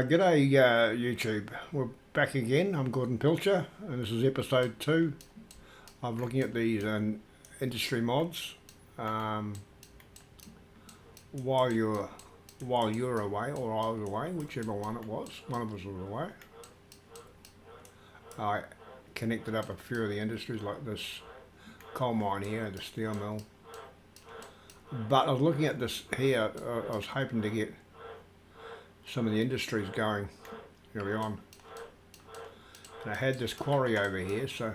G'day YouTube. We're back again. I'm Gordon Pilcher and this is episode 2. I'm looking at these industry mods while you're away, or I was away, whichever one it was. One of us was away. I connected up a few of the industries like this coal mine here, the steel mill. But I was looking at this here, I was hoping to get some of the industries going early on. And I had this quarry over here, so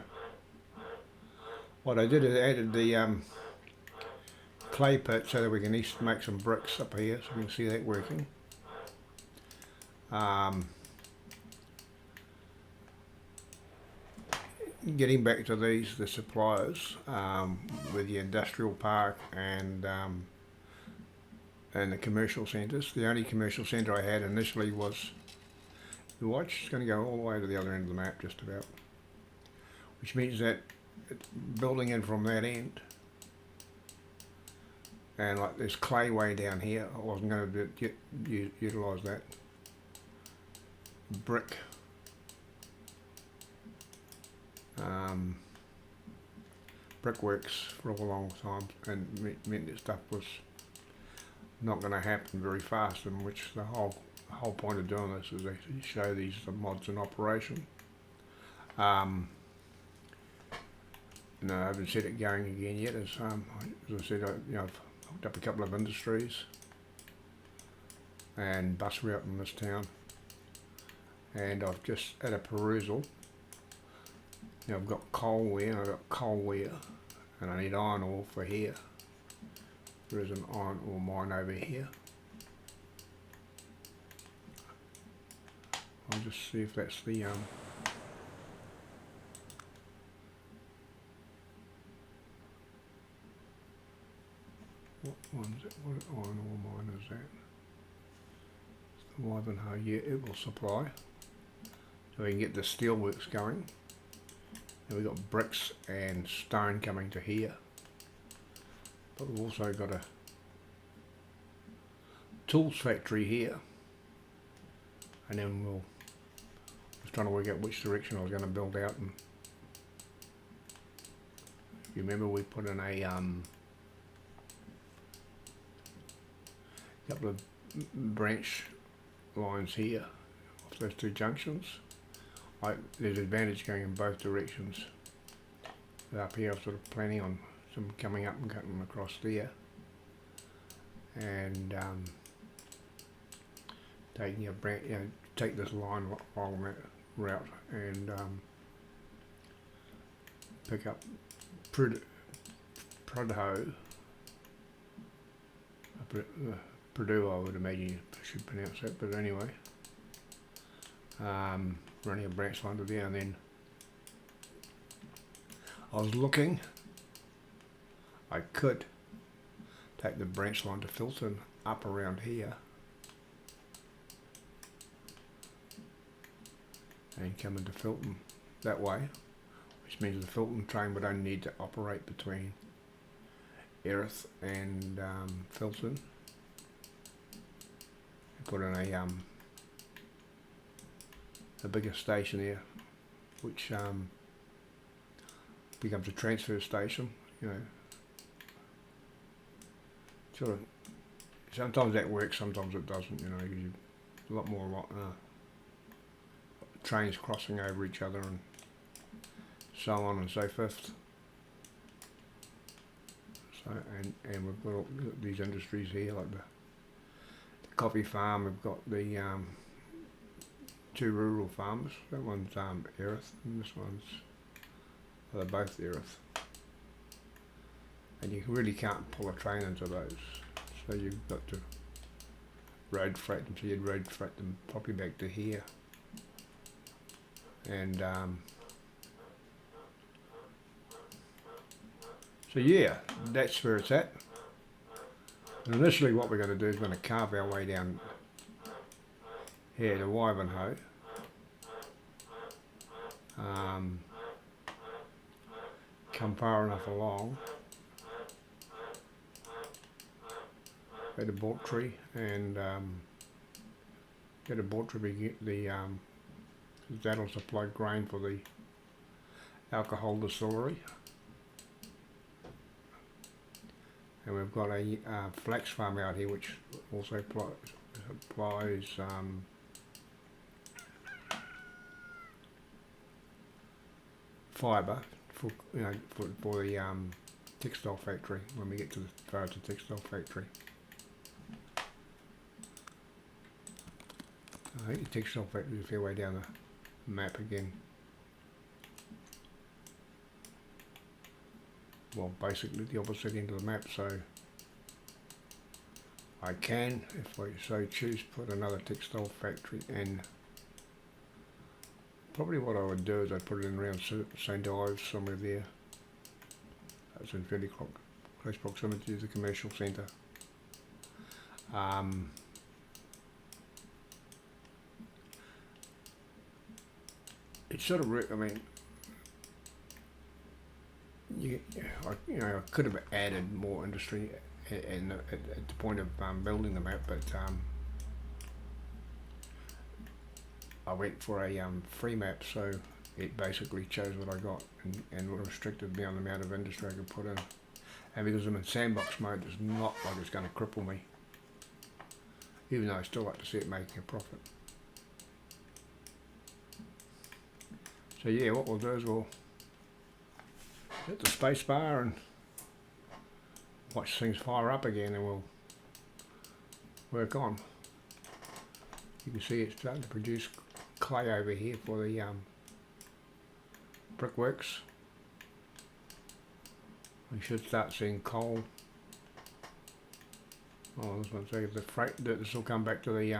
what I did is I added the clay pit so that we can make some bricks up here, so we can see that working. Getting back to these, the suppliers with the industrial park and the commercial centres. The only commercial centre I had initially was the watch. It's going to go all the way to the other end of the map just about, which means that it's building in from that end, and like there's clay way down here, I wasn't going to utilise that. Brick, brickworks for a long time, and meant that stuff was not going to happen very fast, in which the whole point of doing this is actually show these mods in operation. No, I haven't set it going again yet. As I said, I've hooked up a couple of industries and bus route in this town, and I've just had a perusal. I've got coal ware, and I've got coal ware, and I need iron ore for here. There is an iron ore mine over here. I'll just see if that's the what one's it? What iron ore mine is that? It's the Ivanhoe. Yeah, it will supply, so we can get the steelworks going. And we've got bricks and stone coming to here. But we've also got a tools factory here, and then I was trying to work out which direction I was going to build out. And if you remember, we put in a couple of branch lines here off those two junctions. There's advantage going in both directions. But up here I'm sort of planning on some coming up and cutting across there, and taking a branch, take this line along that route and pick up Prudhoe, Purdue, I would imagine you should pronounce that, but anyway, running a branch line to there, and then I was looking, I could take the branch line to Filton up around here and come into Filton that way, which means the Filton train would only need to operate between Erith and Filton. Put in a bigger station there, which becomes a transfer station. Sort of. Sometimes that works, sometimes it doesn't. You a lot more trains crossing over each other and so on and so forth. So and we've got all these industries here, like the coffee farm. We've got the two rural farms. That one's Erith, and this one's, they're both Erith. And you really can't pull a train into those, so you've got to road freight them. So you'd road freight them probably back to here, and so yeah, that's where it's at. And initially what we're going to do is we're going to carve our way down here to Ivanhoe. Come far enough along at the Bort Tree, and get a bought to be get the that'll supply grain for the alcohol distillery. And we've got a flax farm out here which also supplies fibre for for the textile factory when we get to the far as the textile factory. I think the textile factory is a fair way down the map again. Well, basically the opposite end of the map, so I can, if I so choose, put another textile factory in. Probably what I would do is I'd put it in around Enzojz, somewhere there. That's in fairly close proximity to the commercial centre. It's sort of, I mean, I could have added more industry at the point of building the map, but I went for a free map, so it basically chose what I got and restricted me on the amount of industry I could put in. And because I'm in sandbox mode, it's not like it's going to cripple me, even though I still like to see it making a profit. So yeah, what we'll do is we'll hit the space bar and watch things fire up again, and we'll work on. You can see it's starting to produce clay over here for the brickworks. We should start seeing coal. Oh, this one's the freight. This will come back to the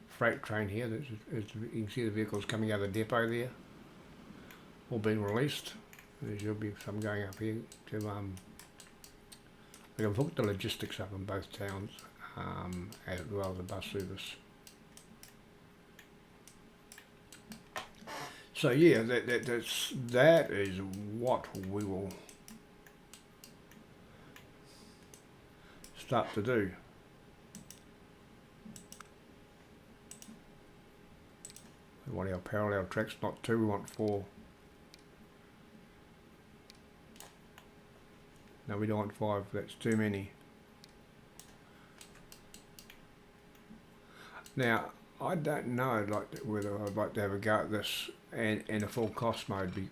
freight train here. You can see the vehicles coming out of the depot there, all being released. There should be some going up here to we can hook the logistics up in both towns, as well as the bus service. So yeah, that is what we will start to do. We want our parallel tracks, not 2, we want 4. No, we don't want 5, that's too many. Now, I don't know whether I'd like to have a go at this in a full cost mode.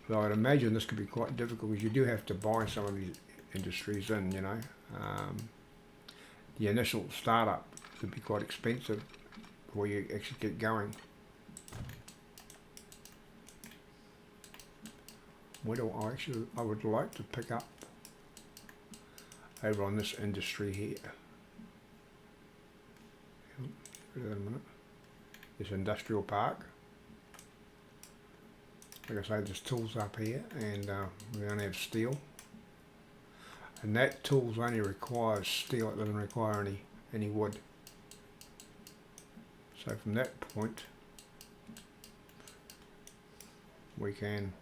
So I'd imagine this could be quite difficult because you do have to buy some of these industries in, you know. The initial startup could be quite expensive before you actually get going. I would like to pick up over on this industry here. Wait a minute. This industrial park. Like I say, there's tools up here, and we only have steel. And that tools only requires steel; it doesn't require any wood. So from that point, we can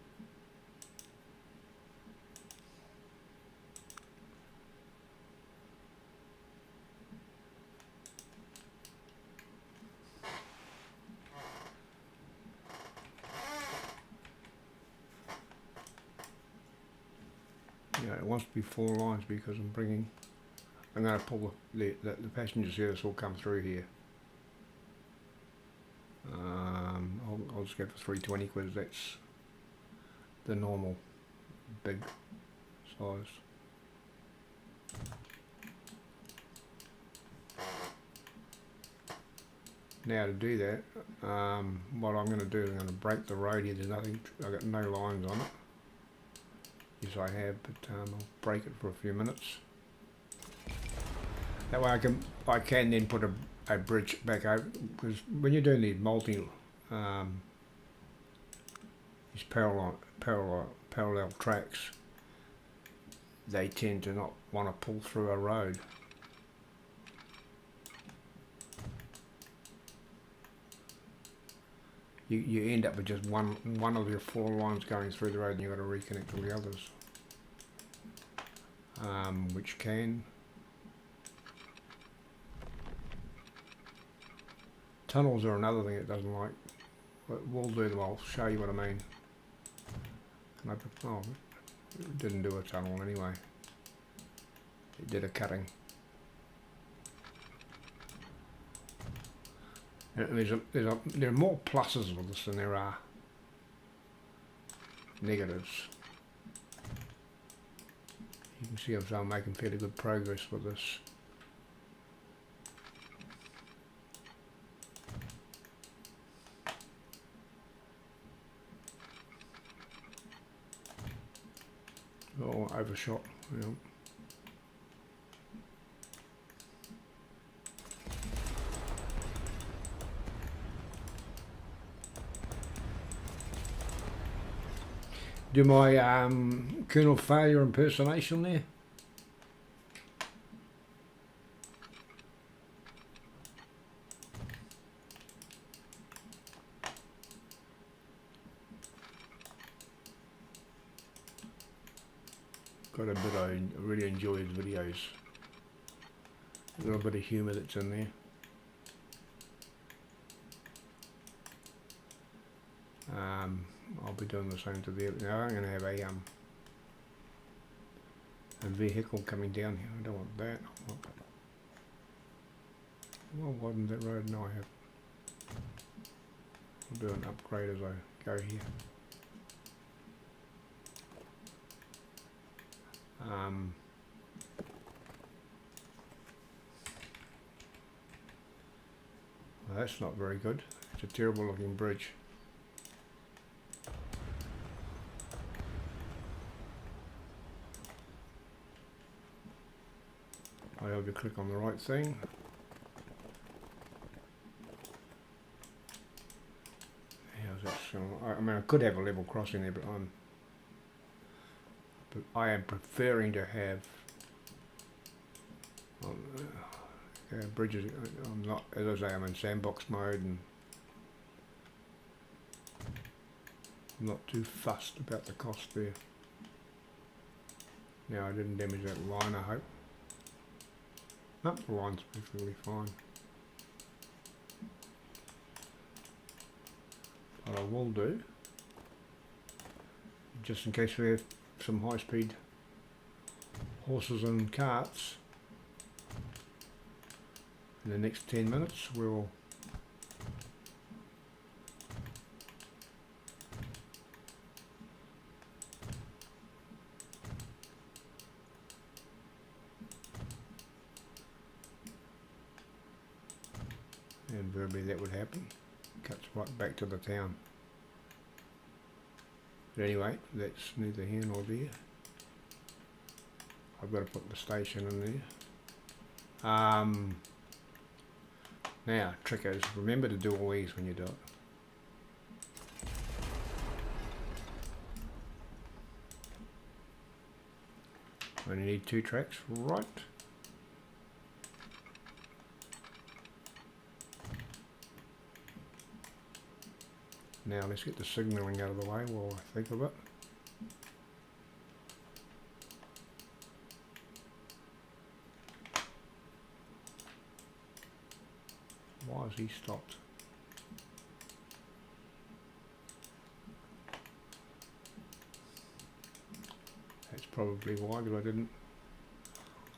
it wants to be 4 lines because I'm going to pull the passenger service will come through here. I'll just go for 320 because that's the normal big size. Now to do that, what I'm going to do is I'm going to break the road here. There's nothing, I've got no lines on it. Yes, I have, but I'll break it for a few minutes. That way I can then put a bridge back over, because when you're doing these these parallel tracks, they tend to not want to pull through a road. You end up with just one of your 4 lines going through the road, and you've got to reconnect all the others, which can Tunnels are another thing it doesn't like. But we'll do them. I'll show you what I mean. Oh, it didn't do a tunnel anyway. It did a cutting. And there are more pluses with this than there are negatives. You can see I'm making fairly good progress with this. Oh, overshot. Yeah. Do my kernel failure impersonation there. Got a bit I really enjoy his videos. A little bit of humour that's in there. I'll be doing the same to the. Now I'm going to have a vehicle coming down here. I don't want that. Well, wasn't that road? No, I have. I'll do an upgrade as I go here. Well, that's not very good. It's a terrible looking bridge. I hope you click on the right thing. How's that? I mean, I could have a level crossing there, but I am preferring to have bridges. I'm not, as I say, I'm in sandbox mode, and I'm not too fussed about the cost there. Now, I didn't damage that line, I hope. Nope, the line's perfectly fine. What I will do, just in case we have some high-speed horses and carts, in the next 10 minutes we'll invariably that would happen. Cuts right back to the town. But anyway, that's neither here nor there. I've got to put the station in there. Now, trick is, remember to do all these when you do it. Only need 2 tracks, right? Now let's get the signalling out of the way while I think of it. Why has he stopped? That's probably why, because I didn't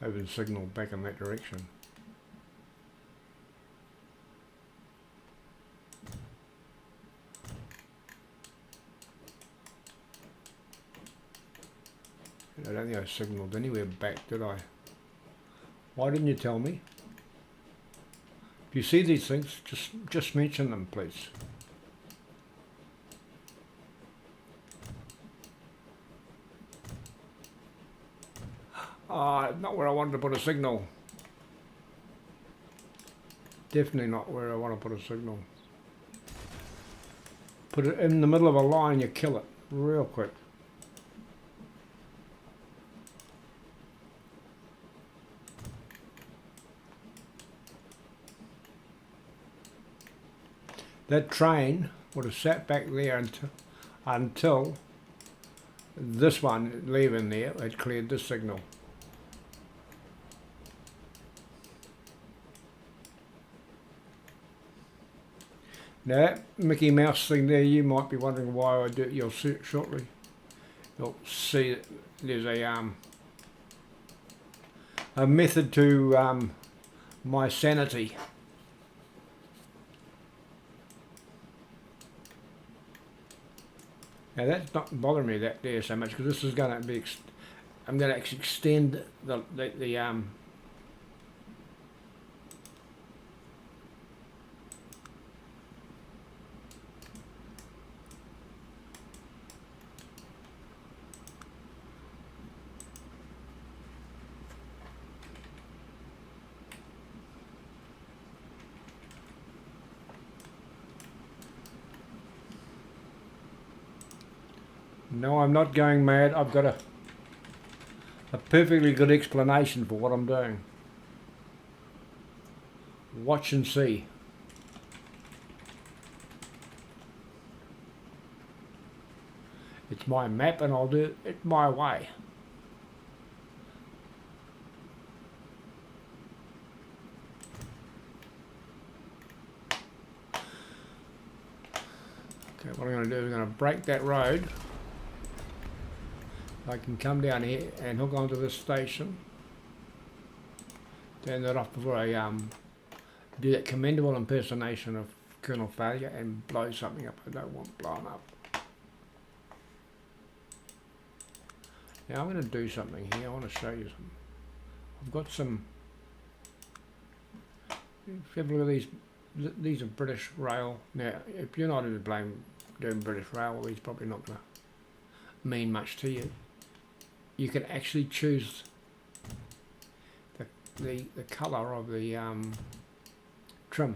open signal back in that direction. I don't think I signalled anywhere back, did I? Why didn't you tell me? If you see these things, just mention them, please. Not where I wanted to put a signal. Definitely not where I want to put a signal. Put it in the middle of a line, you kill it real quick. That train would have sat back there until this one leaving there had cleared the signal. Now that Mickey Mouse thing there, you might be wondering why I do it. You'll see it shortly. You'll see that there's a method to my sanity. Now that's not bothering me that there so much because this is going to be. I'm going to actually extend the No, I'm not going mad. I've got a perfectly good explanation for what I'm doing. Watch and see. It's my map and I'll do it my way. Okay, what I'm going to do is I'm going to break that road. I can come down here and hook onto this station. Turn that off before I do that commendable impersonation of Colonel Failure and blow something up I don't want blown up. Now I'm going to do something here. I want to show you some. I've got some. If you have a look at these are British Rail. Now, if you're not into doing British Rail, well, these probably not going to mean much to you. You can actually choose the colour of the trim,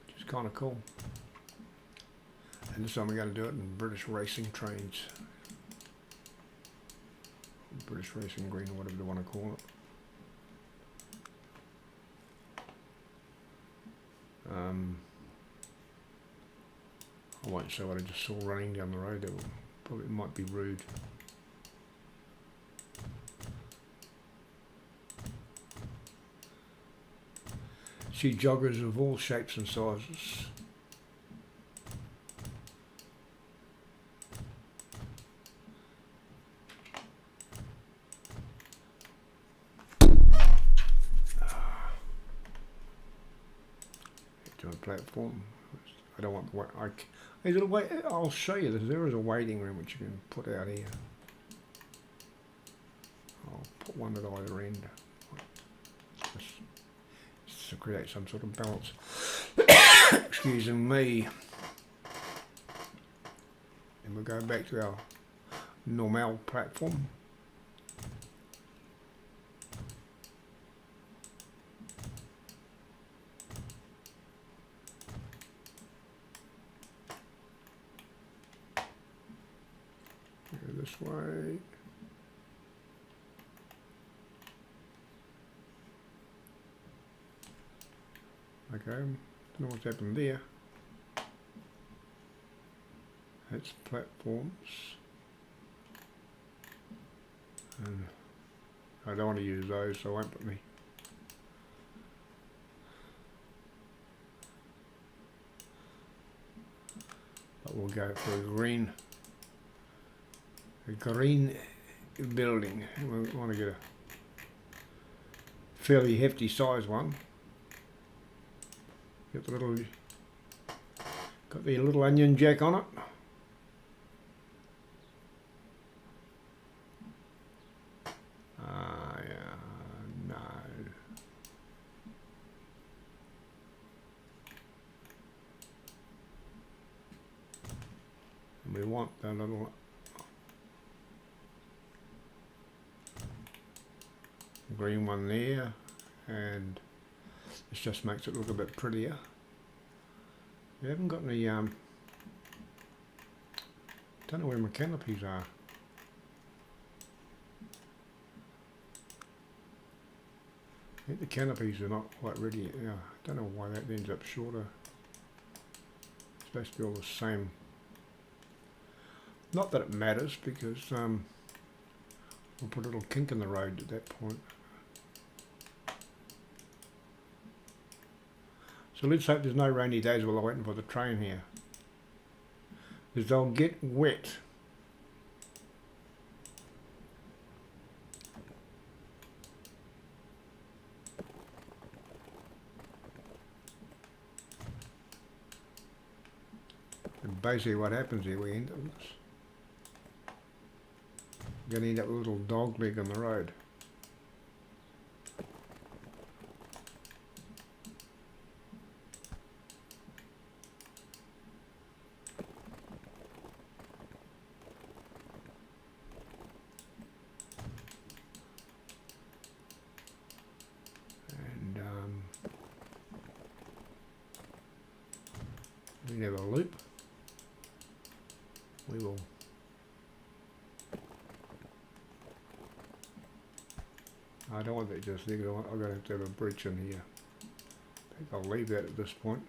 which is kind of cool. And this time we're going to do it in British racing trains, British racing green or whatever you want to call it. I won't show what I just saw running down the road. That probably might be rude. See joggers of all shapes and sizes. To a platform. I don't want the way. I'll show you this. There is a waiting room which you can put out here. I'll put one at either end. Just to create some sort of balance. Excuse me. And we'll go back to our normal platform. Go this way. Okay, don't know what's happened there. That's platforms. And I don't want to use those, so I won't put me. But we'll go for a green building. We want to get a fairly hefty size one. Got the little onion jack on it. No. And we want that little green one there, and this just makes it look a bit prettier. We haven't got any, don't know where my canopies are. I think the canopies are not quite ready yet. Yeah, I don't know why that ends up shorter. It's supposed to be all the same. Not that it matters, because we'll put a little kink in the road at that point. So let's hope there's no rainy days while I'm waiting for the train here, because they'll get wet. And basically what happens here, we end up with this. We're going to end up with a little dog leg on the road. We have a loop. We will I don't want that just there. I'm going to have a bridge in here. I think I'll leave that at this point.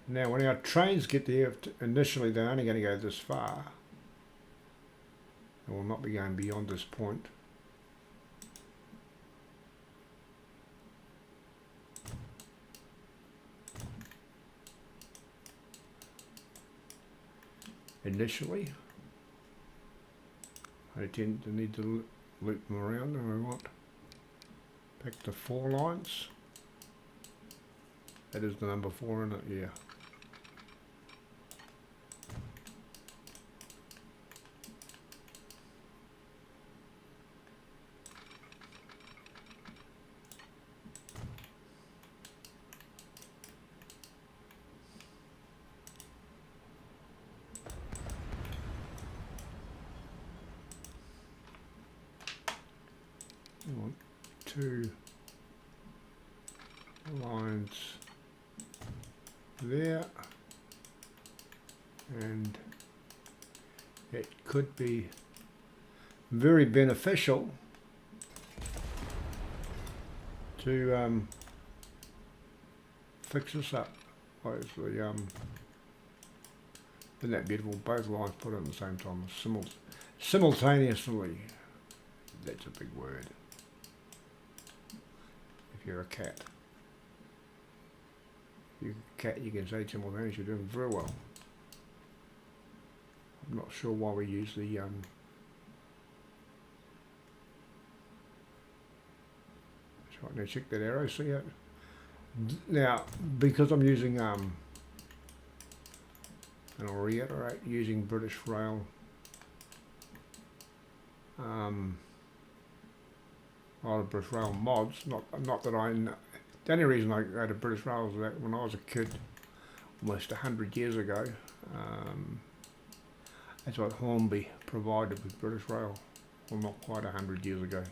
Now when our trains get there, initially they're only going to go this far. They will not be going beyond this point. Initially, I tend to need to loop them around, and we want back to 4 lines. That is the number 4 in it, yeah. We want 2 lines there, and it could be very beneficial to fix this up. Obviously, isn't that beautiful? Both lines put in at the same time, simultaneously. That's a big word. If you're a cat. If you're a cat, you can say simultaneously, you're doing very well. I'm not sure why we use the right, now check that arrow, see it? Now, because I'm using and I'll reiterate, using British Rail a lot of British Rail mods, not that I know. The only reason I go to British Rail is that when I was a kid, almost 100 years ago, that's what Hornby provided with British Rail. Well, not quite 100 years ago.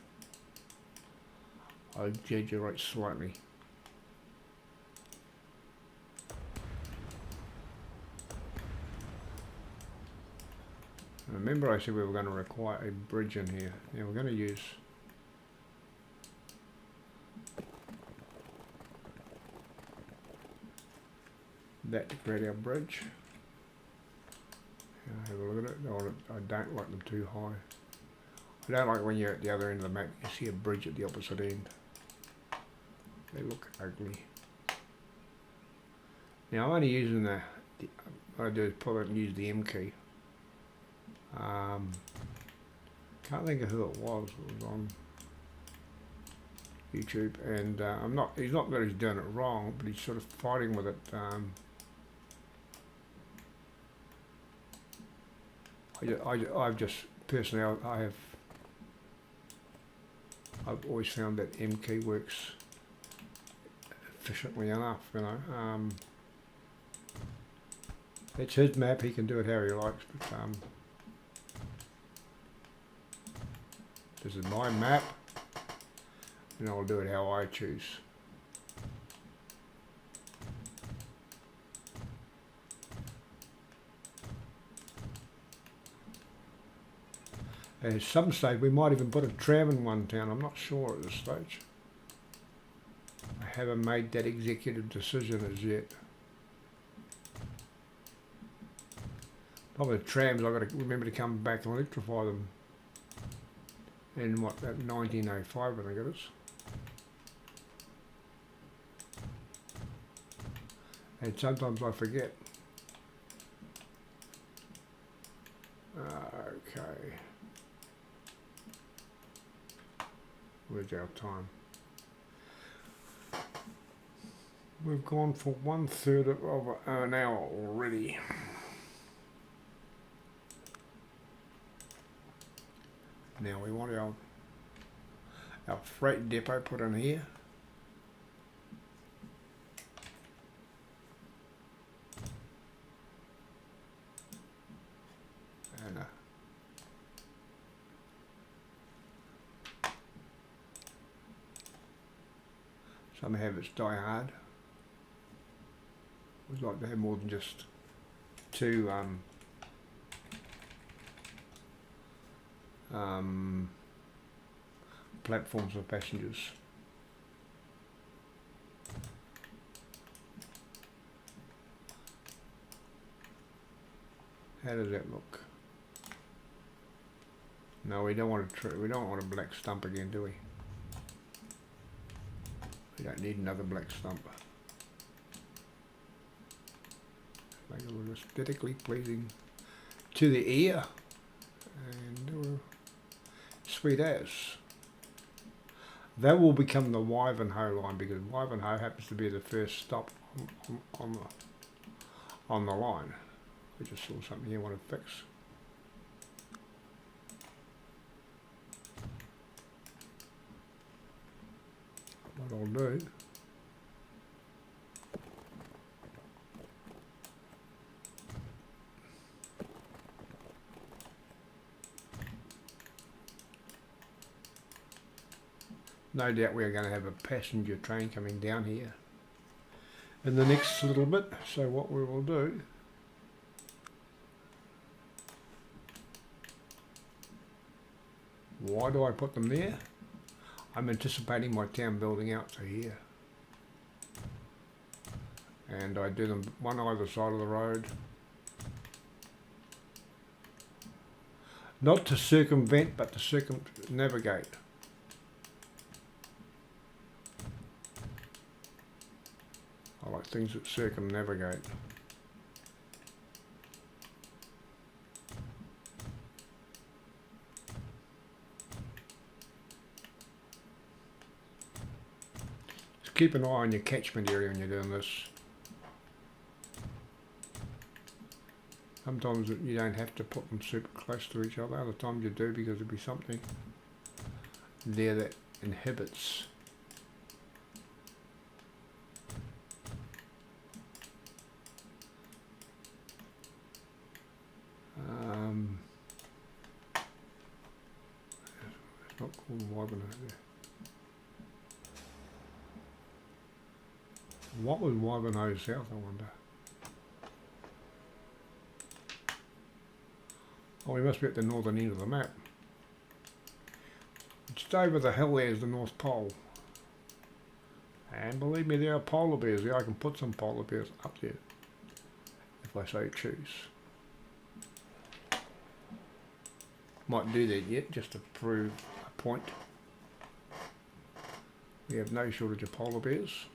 I exaggerate slightly. Remember I said we were going to require a bridge in here. Now we're going to use that to create our bridge. Have a look at it. I don't like them too high. I don't like when you're at the other end of the map, you see a bridge at the opposite end. They look ugly. Now I'm only using what I do is pull it and use the M key. Can't think of who it was. It was on YouTube, and he's not that he's doing it wrong, but he's sort of fighting with it. I've just personally, I've always found that M key works efficiently enough, you know. It's his map, he can do it how he likes, but this is my map, and I'll do it how I choose. At some stage, we might even put a tram in one town. I'm not sure at this stage. I haven't made that executive decision as yet. Probably the trams, I've got to remember to come back and electrify them in what, that 1905, I think it is. And sometimes I forget. Okay. Where's our time? We've gone for 1/3 of an hour already. Now we want our freight depot put in here. And some have its die hard. We'd like to have more than just two platforms for passengers. How does that look? No, we don't want a black stump again, do we? We don't need another black stump. Make it look aesthetically pleasing to the ear, and sweet as. That will become the Wivenhoe line, because Wivenhoe happens to be the first stop on the line. I just saw something here I want to fix. What I'll do, no doubt we're going to have a passenger train coming down here in the next little bit. So what we will do, why do I put them there? I'm anticipating my town building out to here. And I do them one either side of the road. Not to circumvent, but to circumnavigate. I like things that circumnavigate. Just keep an eye on your catchment area when you're doing this. Sometimes you don't have to put them super close to each other. Other times you do, because there'll be something there that inhibits. It's not called Wivenhoe there. What was Wivenhoe South, I wonder? Oh, we must be at the northern end of the map. Just over the hill there is the North Pole. And believe me, there are polar bears there. I can put some polar bears up there, if I so choose. Might do that yet, just to prove a point. We have no shortage of polar bears.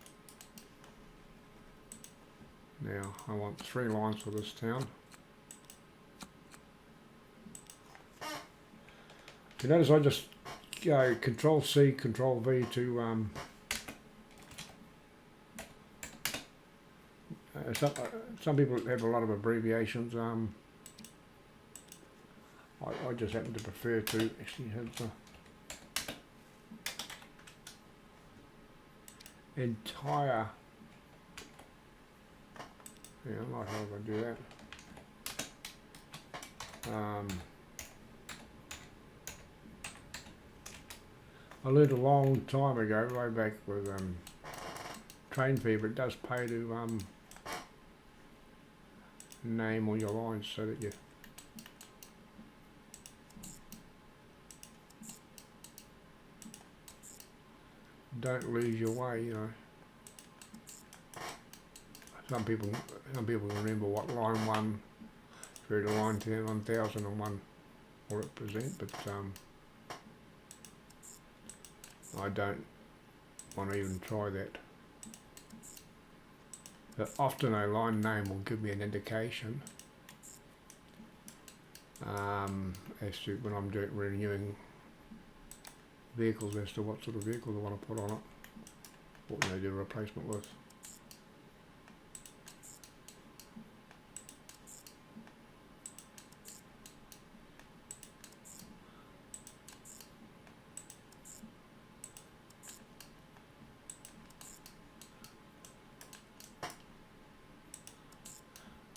Now, I want 3 lines for this town. You notice I just go Control C, Control V to some people have a lot of abbreviations. I just happen to prefer to actually have the entire. Yeah, I might have to do that. I learned a long time ago, way back with Train Fever, it does pay to name all your lines so that you don't lose your way, you know. Some people remember what line 1 through to line 10, 1001 will represent, but I don't want to even try that. But often a line name will give me an indication as to when I'm renewing vehicles as to what sort of vehicle I want to put on it, what we do a replacement with.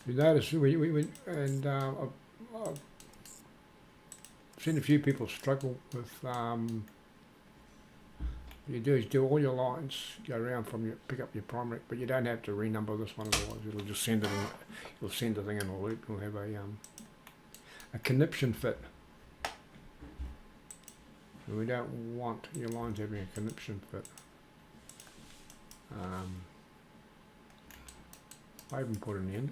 You notice I've seen a few people struggle with what you do is do all your lines, go around from your pick up your primary, but you don't have to renumber this one, otherwise it'll just send it in, you'll send the thing in a loop. You'll have a conniption fit. And we don't want your lines having a conniption fit. I even put in the end.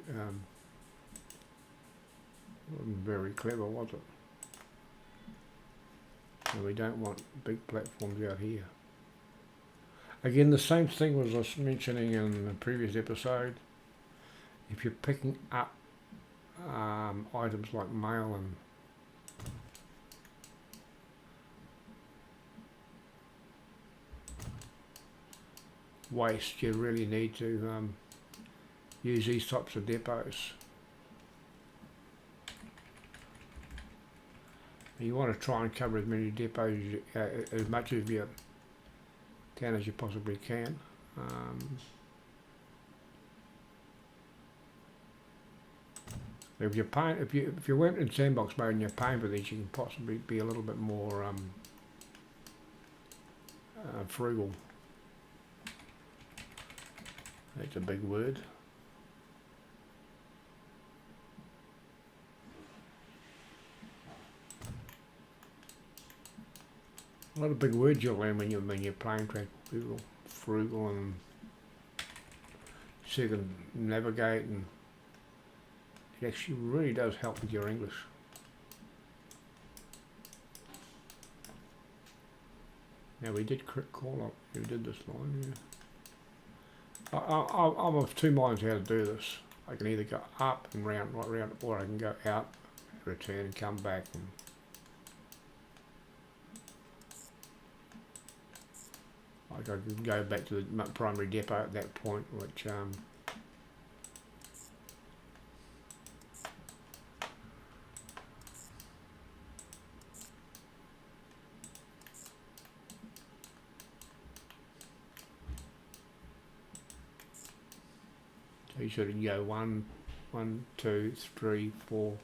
Wasn't very clever, was it? And we don't want big platforms out here. Again, the same thing was I was mentioning in the previous episode. If you're picking up items like mail and waste, you really need to use these types of depots. You want to try and cover as many depots as much as you can as you possibly can. If you're paying, if you weren't in sandbox mode and you're paying for these, you can possibly be a little bit more frugal. That's a big word. A lot of big words you'll learn when you're playing track people. Frugal and circumnavigate, and it actually really does help with your English. Now we did call up, we did this line, yeah. I'm of two minds how to do this. I can either go up and round, right round, or I can go out, return and come back. And I could go back to the primary depot at that point, which so you should go 1, 2, 3, 4.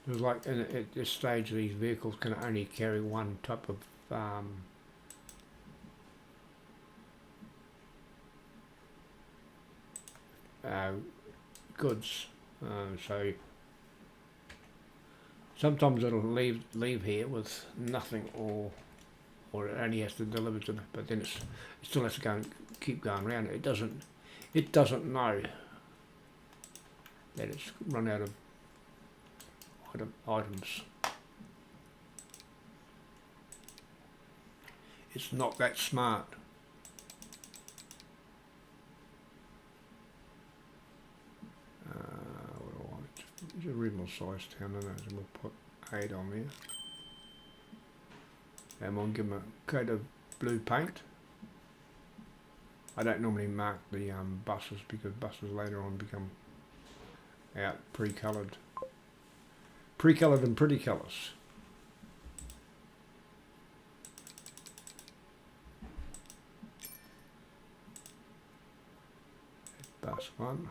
It was like at this stage these vehicles can only carry one type of goods, so sometimes it'll leave here with nothing, or it only has to deliver to them, but then it still has to go and keep going around. It doesn't know that it's run out of items. It's not that smart. What do I want? It's a reasonable size town, isn't it? So we'll put 8 on there. And we'll give them a coat of blue paint. I don't normally mark the buses, because buses later on become out pre-coloured. Pre-coloured and pretty colours. Bus 1.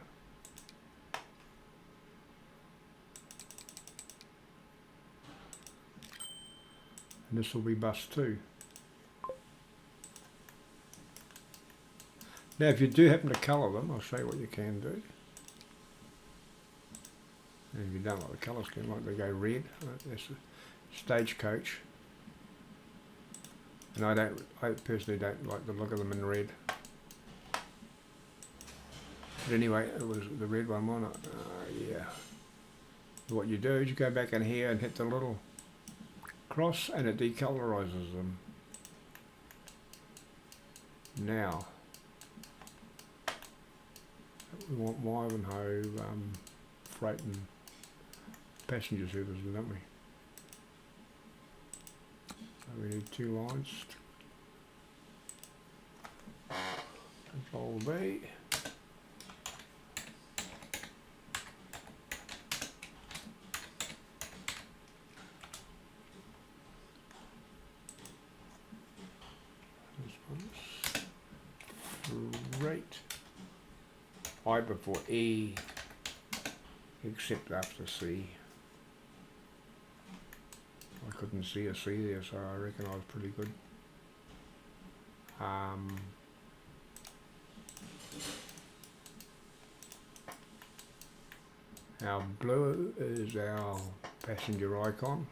And this will be bus 2. Now if you do happen to colour them, I'll show you what you can do. And if you don't like the colour scheme, like they go red, that's a stagecoach. And I personally don't like the look of them in red. But anyway, it was the red one, wasn't it? Yeah. What you do is you go back in here and hit the little cross, and it decolorises them. Now, we want Ivanhoe freight and passenger services, don't we? So we need 2 lines. Control B. Right. I before E, except after C. I couldn't see a C there, so I reckon I was pretty good. Our blue is our passenger icon.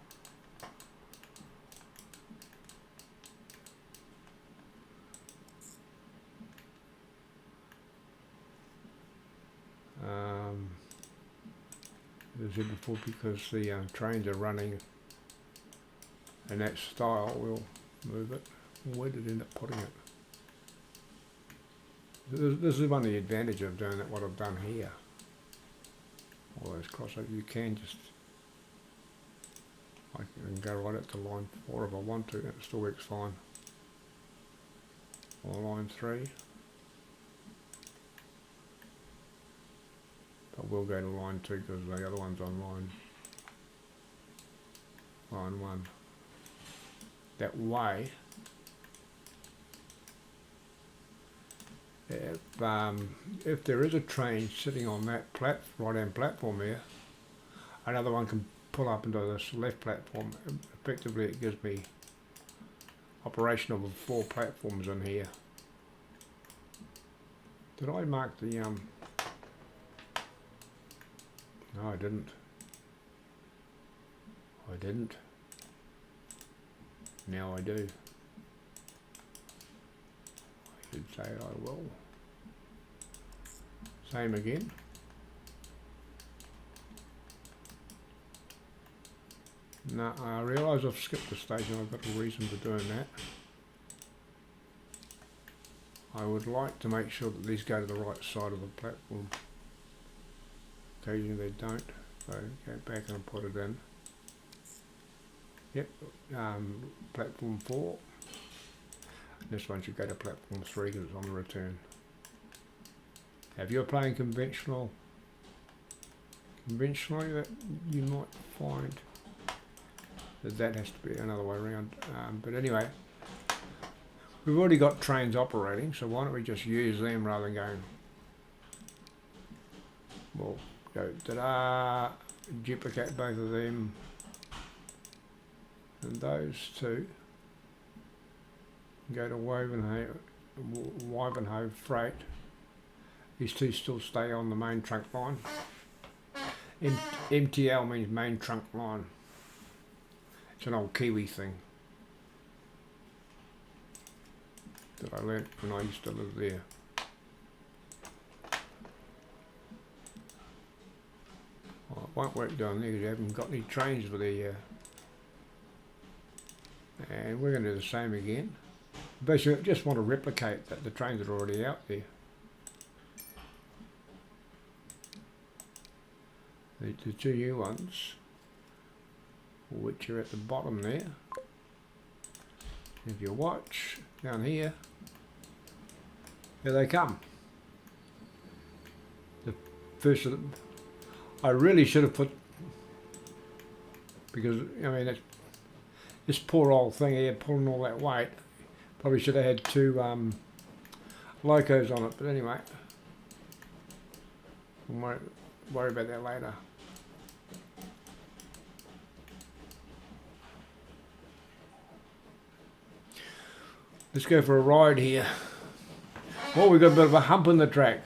As I said before, because the trains are running in that style, we'll move it. Where did it end up putting it? This is one of the advantages of doing it, what I've done here. All those crossovers, you can just, I can go right up to line 4 if I want to, and it still works fine. Or line 3. But we'll go to line 2 because the other one's on line 1. That way, if there is a train sitting on that right-hand platform there, another one can pull up into this left platform. Effectively, it gives me operation of 4 platforms in here. Did I mark the No, I didn't. Now I do. I should say I will. Same again. Now I realise I've skipped a station. I've got a reason for doing that. I would like to make sure that these go to the right side of the platform. Occasionally they don't, so go back and put it in. Yep, platform 4. This one should go to platform 3 because it's on the return. If you're playing conventionally, that you might find that has to be another way around. But anyway, we've already got trains operating, so why don't we just use them rather than going, well, go ta-da, duplicate both of them, and those 2. Go to Ivanhoe freight. These 2 still stay on the main trunk line. MTL means main trunk line. It's an old Kiwi thing that I learnt when I used to live there. Well, it won't work down there because you haven't got any trains for the and we're going to do the same again. Basically, I just want to replicate that the trains are already out there. The 2 new ones, which are at the bottom there. If you watch down here, here they come. The first of them, I really should have put, because I mean this poor old thing here pulling all that weight, probably should have had 2 locos on it, but anyway, we won't worry about that later. Let's go for a ride here. Well, we've got a bit of a hump in the track.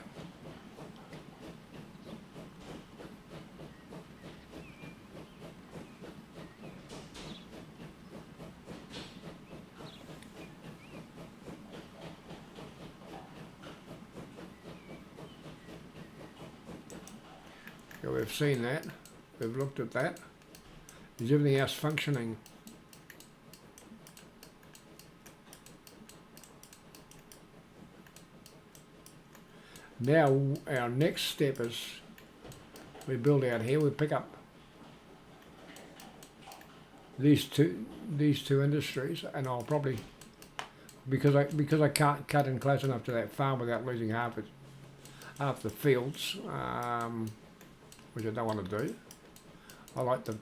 So we've seen that, we've looked at that. Is everything else functioning? Now our next step is we build out here. We pick up these two industries, and I'll probably because I can't cut in close enough to that farm without losing half the fields, which I don't want to do. I like the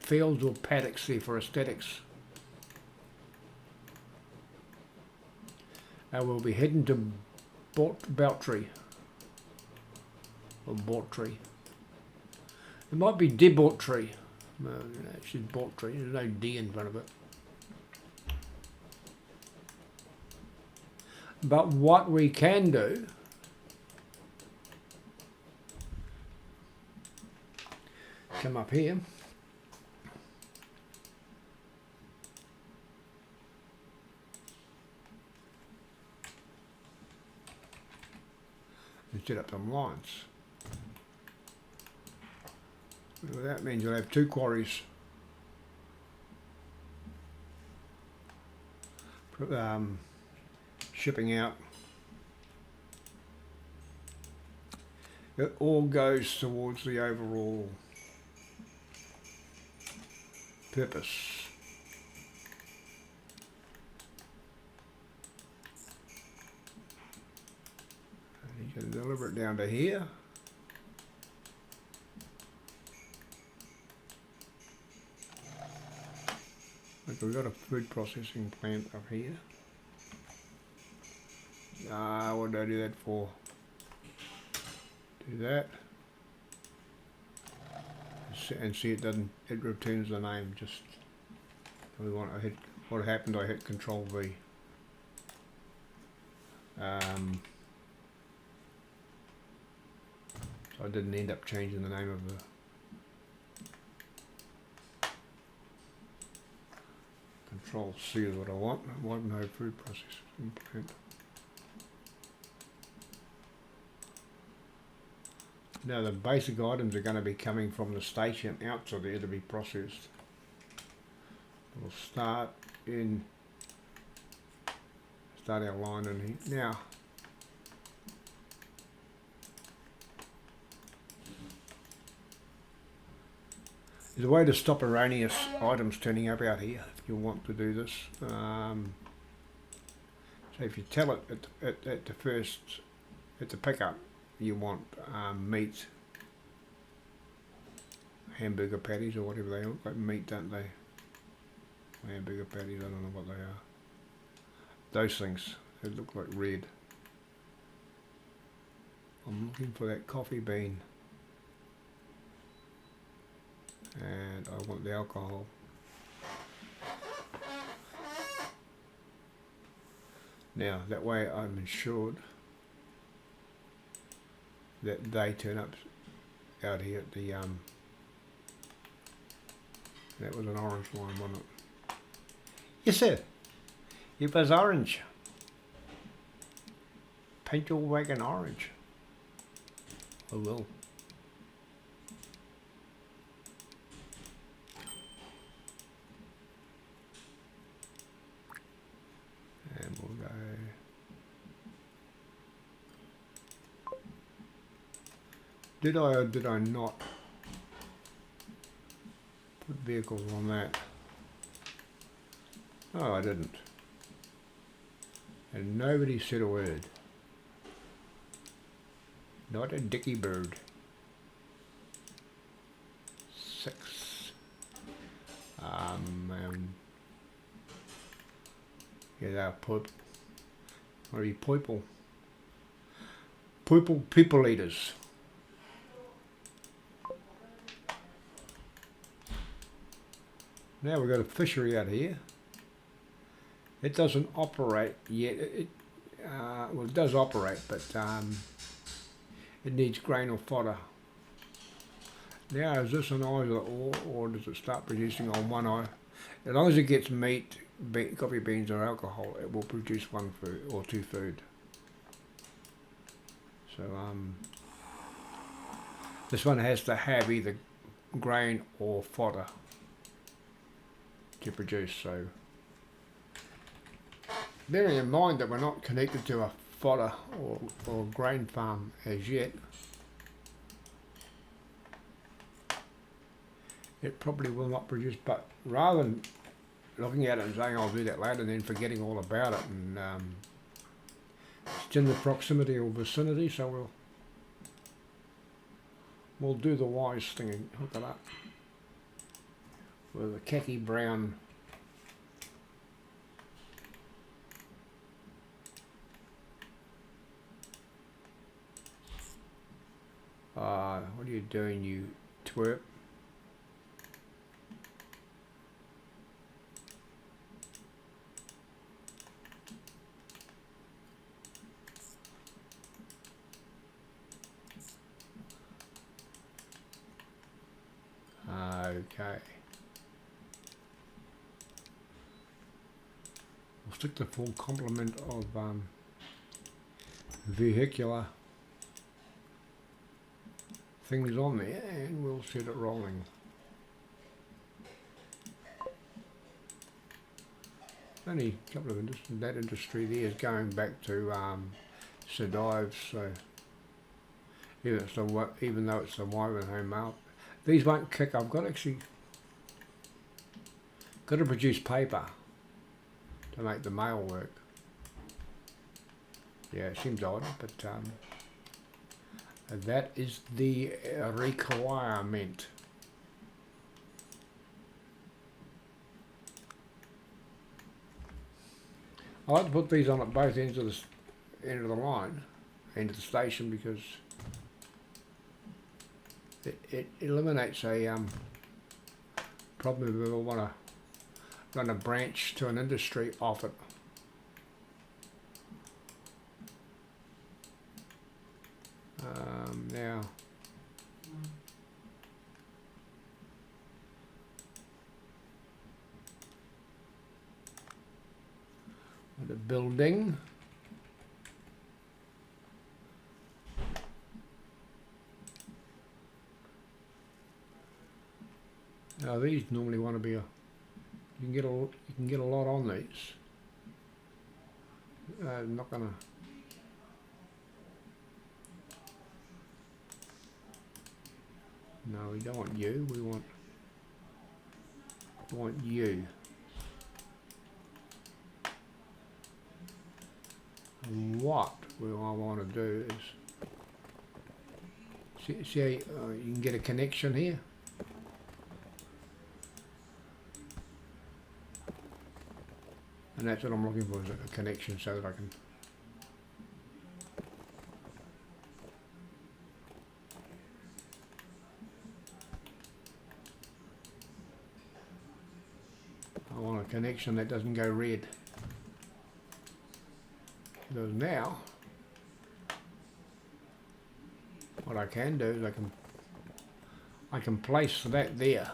fields or paddocks there for aesthetics. And we'll be heading to Beltree. Or Bortree. It might be Debortree. No, it's just Bortree. There's no D in front of it. But what we can do come up here. And set up some lines. Well, that means you'll have two quarries. Shipping out. It all goes towards the overall purpose. And you can deliver it down to here. Like we've got a food processing plant up here. What did I do that for? Do that. And see it returns the name. Just we want to hit what happened. I hit Control V. So I didn't end up changing the name of the Control C is what I want. I want no food processing plant. Now the basic items are going to be coming from the station out to there to be processed. We'll start our line in here. Now there's a way to stop erroneous items turning up out here if you want to do this. So if you tell it at the pickup you want meat, hamburger patties or whatever they look like meat, don't they? Hamburger patties, I don't know what they are. Those things, they look like red. I'm looking for that coffee bean. And I want the alcohol. Now, that way I'm ensured that they turn up out here at the that was an orange line, wasn't it? Yes sir, it was orange. Paint your wagon orange. I will. And we'll go. Did I or did I not put vehicles on that? Oh, I didn't. And nobody said a word. Not a dicky bird. 6. Yeah, they're people eaters. Now we've got a fishery out here. It doesn't operate yet. Well, it does operate, but it needs grain or fodder. Now, is this an either or does it start producing on one eye? As long as it gets meat, coffee beans or alcohol, it will produce one food or two food. So this one has to have either grain or fodder to produce. So bearing in mind that we're not connected to a fodder or grain farm as yet. It probably will not produce, but rather than looking at it and saying I'll do that later and then forgetting all about it, and it's in the proximity or vicinity, so we'll do the wise thing and hook it up with a khaki brown what are you doing, you twerp? Okay. We'll stick the full complement of vehicular things on there and we'll set it rolling. Only a couple of industries. That industry there is going back to Enzojz, so even though it's the wife and home male, these won't kick. I've got to produce paper to make the male work. Yeah, it seems odd, but that is the requirement. I like to put these on at both ends of the line, end of the station, because it eliminates a problem if we ever want to run a branch to an industry off it. Now, the building. Now these normally want to be you can get a lot on these. I'm not gonna. No, we don't want you. We want you. And what I want to do is see how you can get a connection here. And that's what I'm looking for, is a connection so that I can a connection that doesn't go red. Because now what I can do is I can place that there,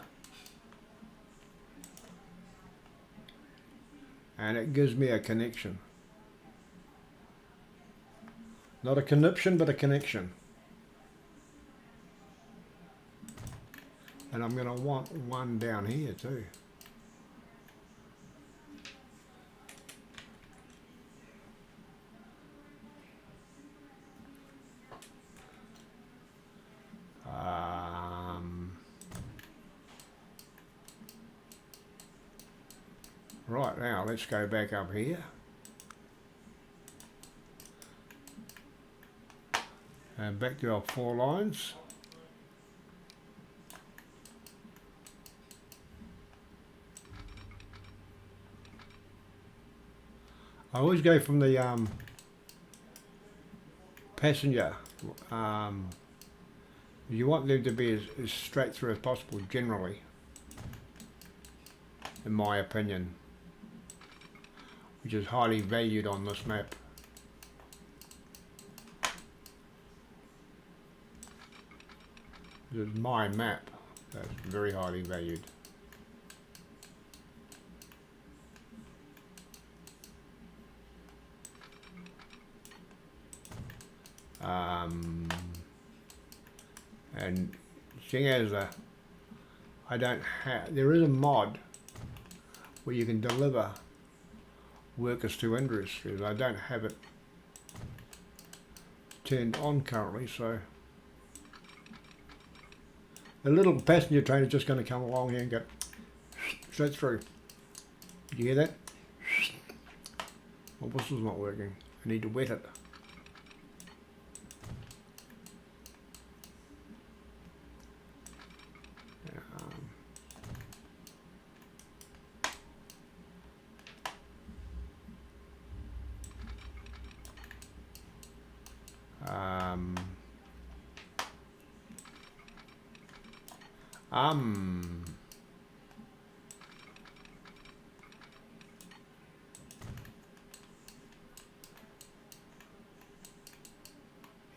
and it gives me a connection. Not a conniption, but a connection. And I'm going to want one down here too. Right, now let's go back up here. And back to our 4 lines. I always go from the passenger. You want them to be as straight through as possible, generally, in my opinion, which is highly valued on this map. This is my map, that's very highly valued. And seeing as I don't have, there is a mod where you can deliver workers to industries. I don't have it turned on currently, so the little passenger train is just going to come along here and go straight through. Did you hear that? My whistle's not working. I need to wet it.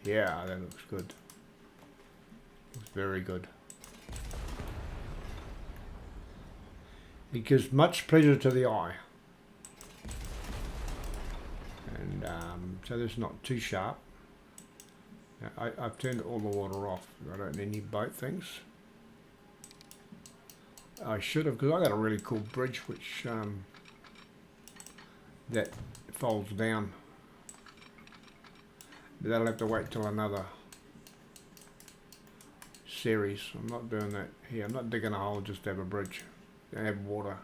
Yeah, that looks good. Looks very good. It gives much pleasure to the eye. And so this is not too sharp. Now, I've turned all the water off. I don't need any boat things. I should have, because I got a really cool bridge which that folds down. But that'll have to wait till another series. I'm not doing that here. I'm not digging a hole just to have a bridge and have water.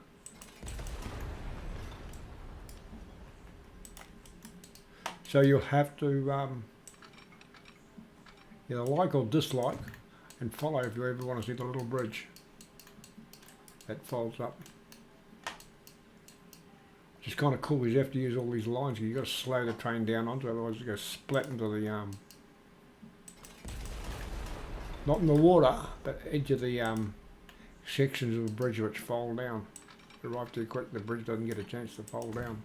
So you'll have to either like or dislike and follow if you ever want to see the little bridge that folds up. Which is kind of cool because you have to use all these lines. You've got to slow the train down onto it, otherwise it goes splat into the not in the water, but edge of the sections of the bridge which fold down. If you arrive too quick, the bridge doesn't get a chance to fold down.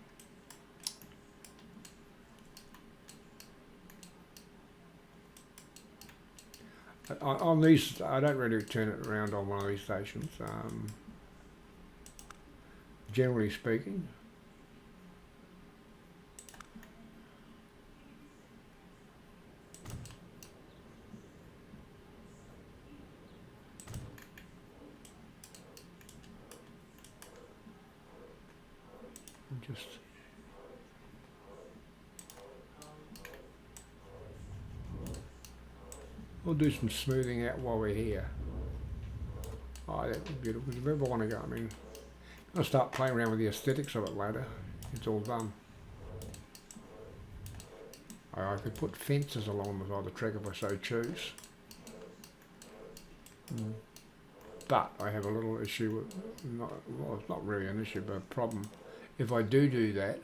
On these, I don't really turn it around on one of these stations, generally speaking. Just we'll do some smoothing out while we're here. Oh, that was beautiful. If you ever want to go, I mean, I'll start playing around with the aesthetics of it later. It's all done. I could put fences along the side of the track if I so choose. But I have a little issue with, well, it's not really an issue, but a problem. If I do that,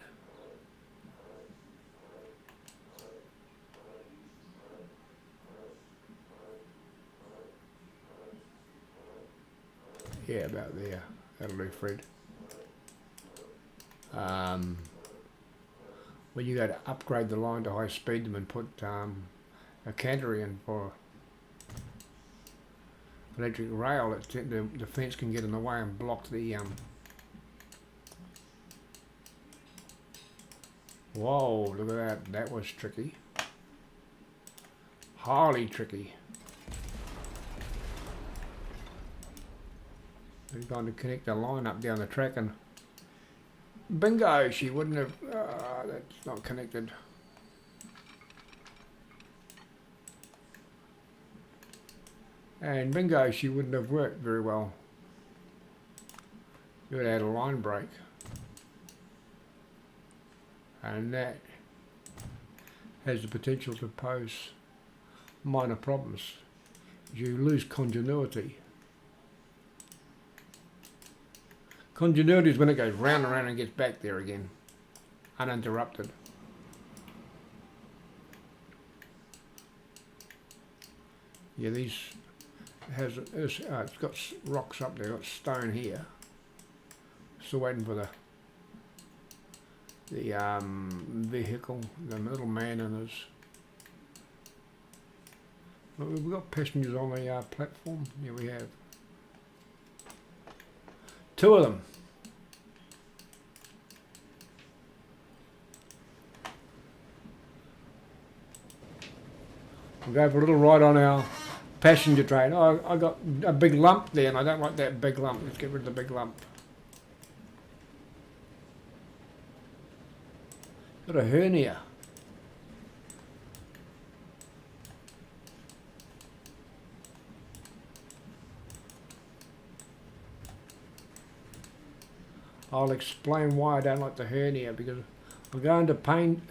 yeah, about there. That'll do, Fred. When you go to upgrade the line to high speed them and put a cantery in for electric rail, the fence can get in the way and block the whoa, look at that. That was tricky. Highly tricky. They're going to connect the line up down the track and bingo, she wouldn't have, that's not connected. And bingo, she wouldn't have worked very well. You would have had a line break. And that has the potential to pose minor problems. You lose continuity. Continuity is when it goes round and round and gets back there again, uninterrupted. Yeah, these it's got rocks up there, got stone here. Still waiting for the vehicle, the little man and his. Look, we've got passengers on the platform. Yeah, we have. 2 of them. We'll go for a little ride on our passenger train. Oh, I got a big lump there and I don't like that big lump. Let's get rid of the big lump. Got a hernia. I'll explain why I don't like the hernia, because I'll go into paint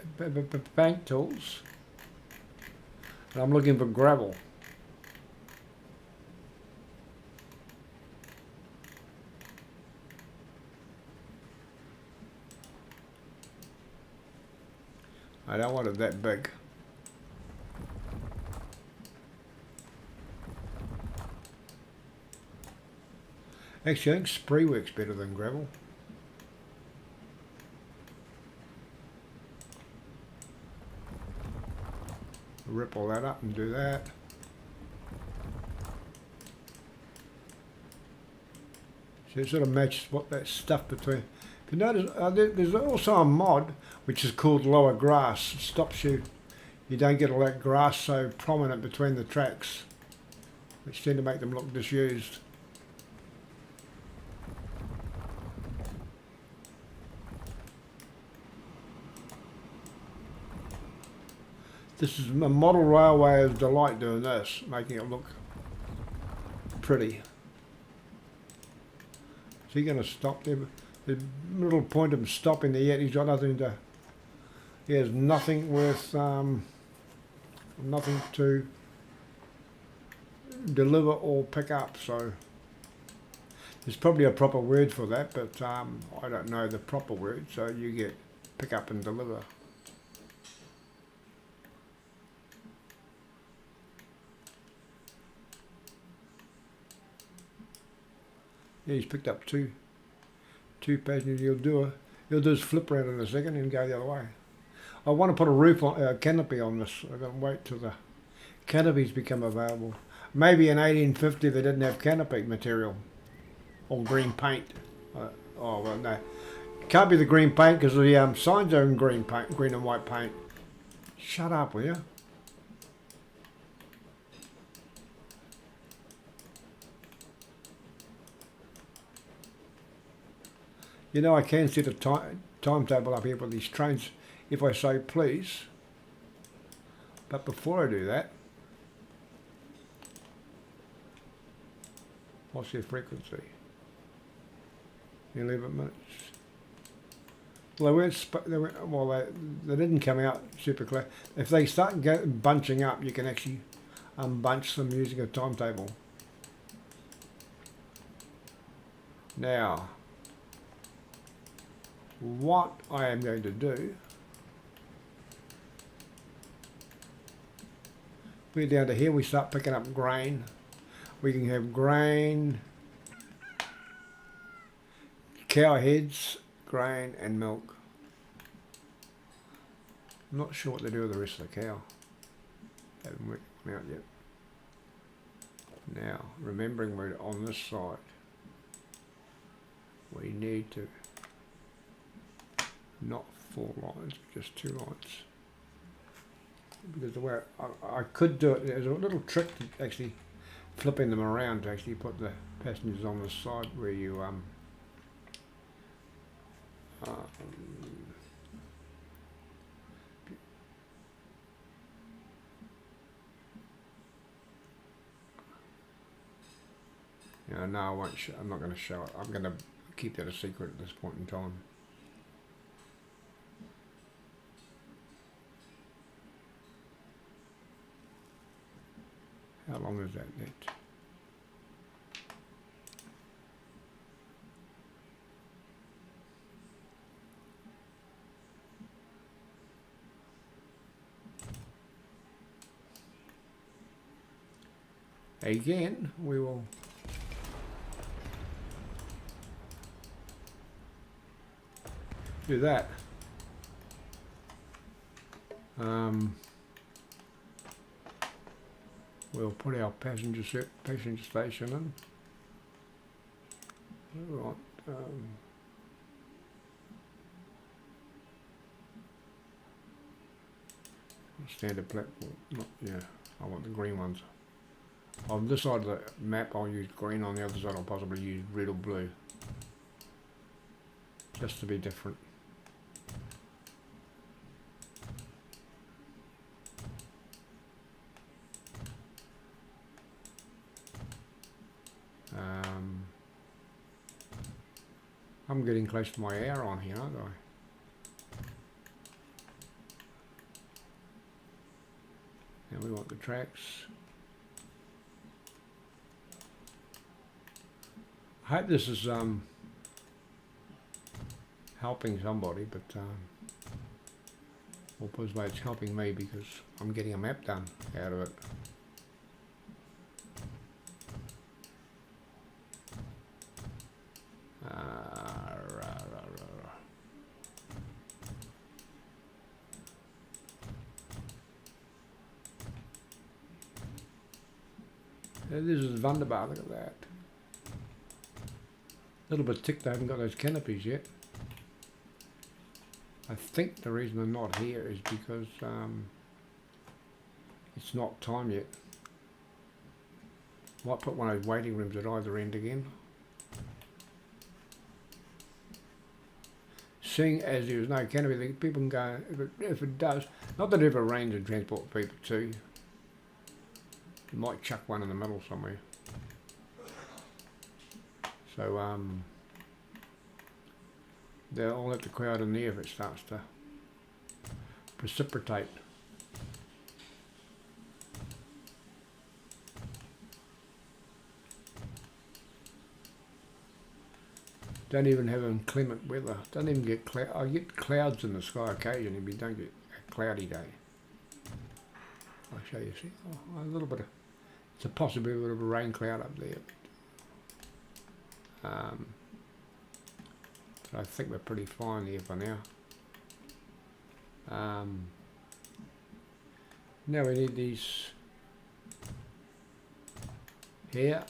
tools and I'm looking for gravel. I don't want it that big. Actually, I think spray works better than gravel. Rip all that up and do that. So it sort of matches what that stuff between. If you notice, there's also a mod which is called lower grass. It stops you don't get all that grass so prominent between the tracks, which tend to make them look disused. This is a model railway's delight doing this, making it look pretty. Is he going to stop there? The little point of him stopping there yet, he's got nothing to, he has nothing worth, nothing to deliver or pick up, so there's probably a proper word for that, but I don't know the proper word, so you get pick up and deliver. Yeah, he's picked up two passengers. He'll do his flip around in a second and go the other way. I want to put a roof on, canopy on this. I've got to wait till the canopies become available. Maybe in 1850 they didn't have canopy material or green paint. Oh well, no, it can't be the green paint because the signs are in green paint, green and white paint. Shut up, will you? You know, I can set a timetable up here for these trains if I say please. But before I do that, what's their frequency? 11 minutes. Well, they didn't come out super clear. If they start bunching up, you can actually unbunch them using a timetable. Now, what I am going to do, we're down to here, we start picking up grain. We can have grain, cow heads, grain and milk. I'm not sure what to do with the rest of the cow. Haven't worked them out yet. Now, remembering we're on this side, we need to not 4 lines, just 2 lines. Because the way I could do it, there's a little trick to actually flipping them around to actually put the passengers on the side where you no, I won't. I'm not going to show it. I'm going to keep that a secret at this point in time. How long is that net? Again, we will do that. We'll put our passenger station in. Right. Standard platform. I want the green ones. On this side of the map I'll use green, on the other side I'll possibly use red or blue. Just to be different. How I'm getting close to my hour on here, aren't I? Now we want the tracks. I hope this is helping somebody, but or possibly it's helping me because I'm getting a map done out of it. This is Wunderbar, look at that. A little bit ticked, I haven't got those canopies yet. I think the reason I'm not here is because it's not time yet. Might put one of those waiting rooms at either end again. Seeing as there's no canopy, people can go, if it does, not that it ever rains and transport people too. You might chuck one in the middle somewhere. So they'll let the crowd in there if it starts to precipitate. Don't even have inclement weather. Don't even get cloud. I get clouds in the sky occasionally, but you don't get a cloudy day. I'll show you. See, a little bit of. It's a possibility of a rain cloud up there. But I think we're pretty fine here for now. Now we need these here.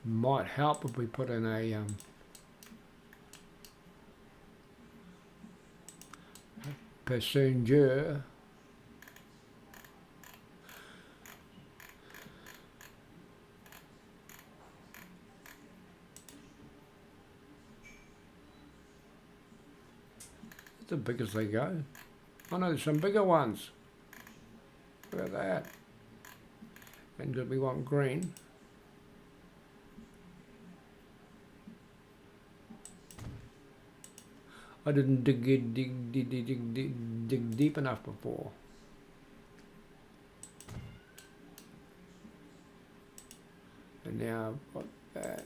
Might help if we put in a passenger. It's the biggest they go. Oh no, there's some bigger ones. Look at that. And we want green. I didn't dig deep enough before. And now I've got that.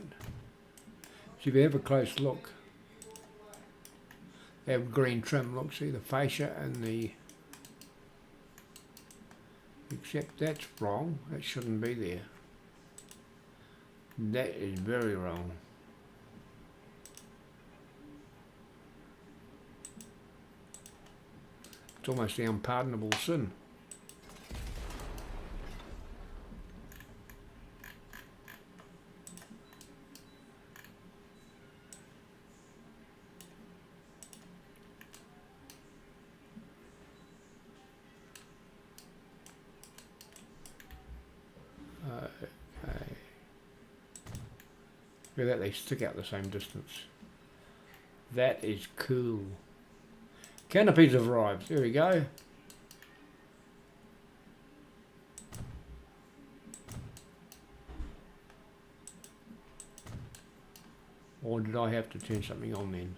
So if you have a close look, they have green trim. Look, see the fascia and the. Except that's wrong. That shouldn't be there. That is very wrong. It's almost the unpardonable sin. Okay. Look at that, they stick out the same distance. That is cool. Canopies have arrived. There we go. Or did I have to turn something on then?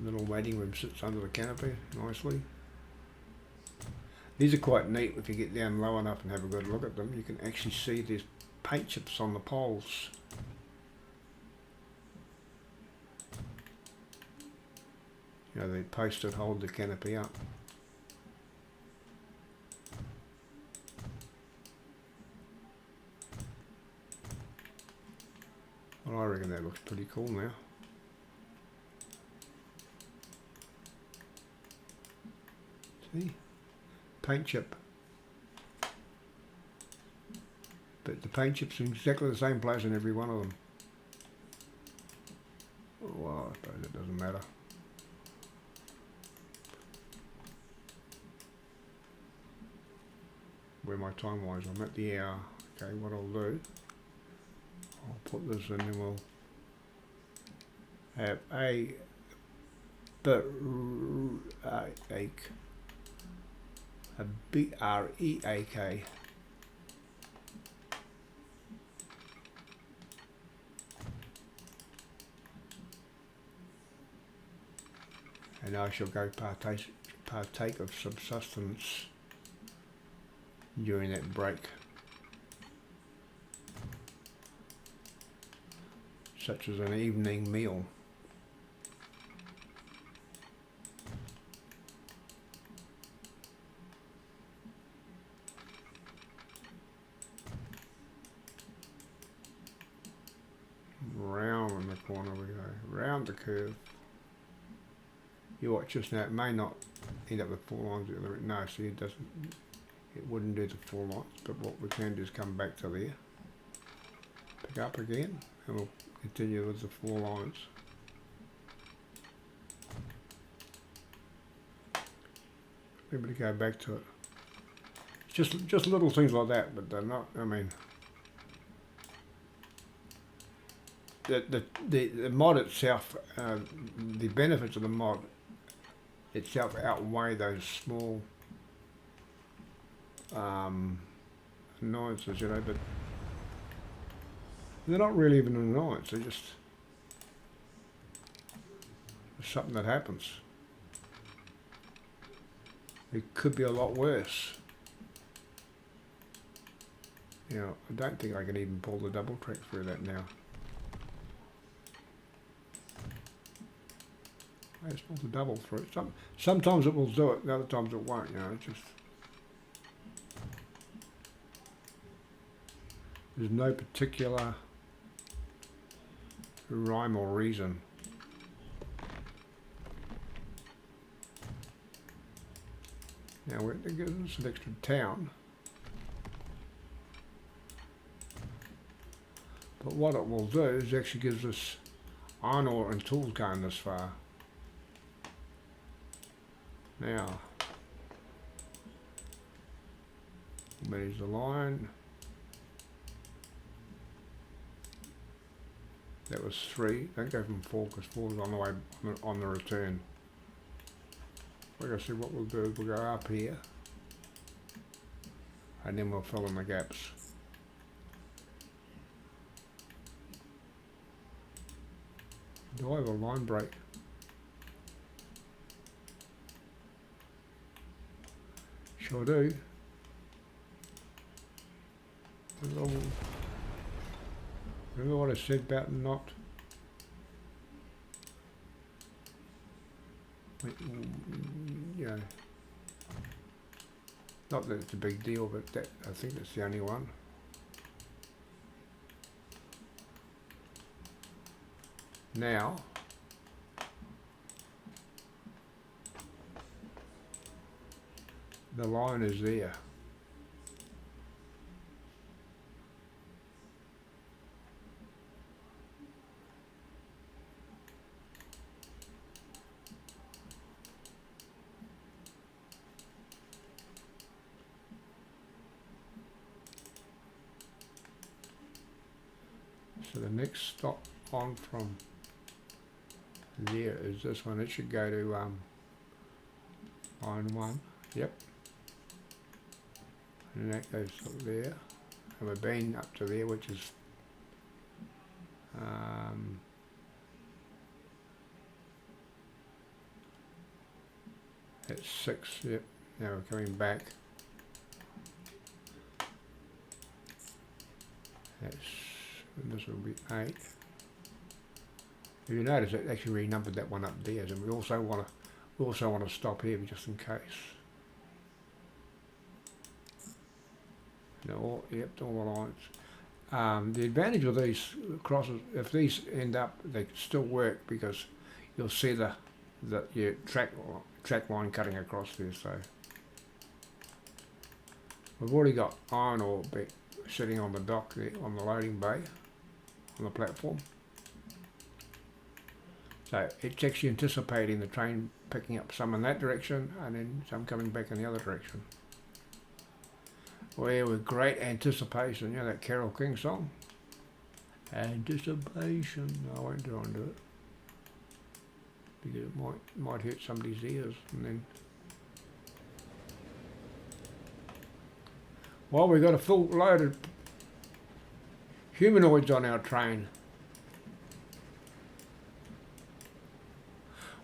The little waiting room sits under the canopy nicely. These are quite neat if you get down low enough and have a good look at them. You can actually see there's paint chips on the poles. You know, the posts that hold the canopy up. Well, I reckon that looks pretty cool now. See? Paint chip. But the paint chip's in exactly the same place in every one of them. Well, I suppose it doesn't matter. Where my time wise, I'm at the hour. Okay, what I'll do, I'll put this in and we'll have a B-R-E-A-K. And I shall go partake of some sustenance during that break, such as an evening meal. Round the corner we go, round the curve. You watch just now, it may not end up with 4 lines at the other. No, see, it wouldn't do the 4 lines, but what we can do is come back to there, pick up again, and we'll continue with the 4 lines. Maybe to go back to it. Just little things like that, but they're not, I mean, the mod itself, the benefits of the mod itself outweigh those small annoyances, you know, but they're not really even an annoyance, they're just something that happens. It could be a lot worse. You know, I don't think I can even pull the double track through that now. I just pull the double through it. Sometimes it will do it, the other times it won't, you know, it's just... There's no particular rhyme or reason. Now it gives us an extra town. But what it will do is actually gives us iron ore and tools going this far. Now, manage the line. That was 3. Don't go from 4 because 4 is on the way on the return. We're going to see what we'll do. We'll go up here, and then we'll fill in the gaps. Do I have a line break? Sure do. Remember what I said about not... You know, not that it's a big deal, but that, I think that's the only one. Now, the line is there. So the next stop on from there is this one. It should go to line 1. Yep. And that goes up there. And we've been up to there, which is that's 6. Yep. Now we're coming back. This will be 8. If you notice, it actually renumbered that one up there, and we also want to stop here just in case. No, yep, all the lines. The advantage of these crosses, if these end up, they still work because you'll see the your track line cutting across there. So we've already got iron ore sitting on the dock there, on the loading bay, on the platform. So it's actually anticipating the train picking up some in that direction and then some coming back in the other direction. Well, with great anticipation, you know that Carole King song? Anticipation. No, I won't do it. because it might hurt somebody's ears. And then, well, we've got a full load of humanoids on our train.